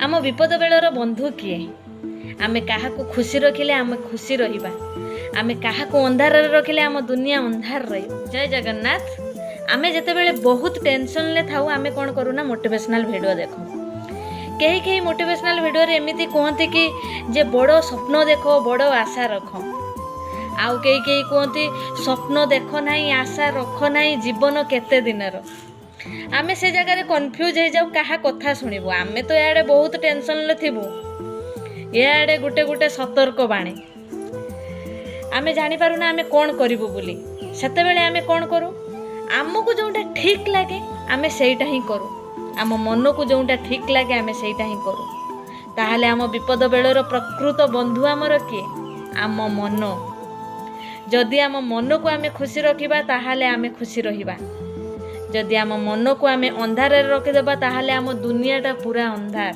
आम विपद बेलर बंधु किए आमे क्या खुशी रखिले आम खुशी रहिबा आमे क्या अंधार रखिले आम दुनिया अंधार रही। जय जगन्नाथ। आमे जेते बेले बहुत टेंशन ले थाउ आमे कौन करूना मोटिवेशनल वीडियो देखो। कहीं कहीं मोटिवेशनल वीडियो रे एमिति कहते कि जे बड़ स्वप्न देखो बड़ आशा रख आउ कई कई कहते स्वप्न देख नहीं आशा रख नहीं जीवन केते दिनर। आमे से जगह कन्फ्यूज हो जाऊ क्या कथा शुणु आमे तो याडे बहुत टेंशन ले थिबु याडे गुटे गुटे सतर्क बाणी आमे जानी पारुना आमे कौन करिबु बोली। सेते बेले आमे कौन करू आमको जोटा ठीक लगे आमे सेटा ही करू आम मन को जोटा ठीक लगे आमे सेटा ही करू। ताहले आम विपद बेलर प्रकृत बंधु आमर किए आम मन। जदि आम मन को आमे खुशी रखिबा ताहले आमे खुशी रहिबा। जदि आम मन को आमे अंधार रखिदेबा ताहले आम दुनियाटा पूरा अंधार।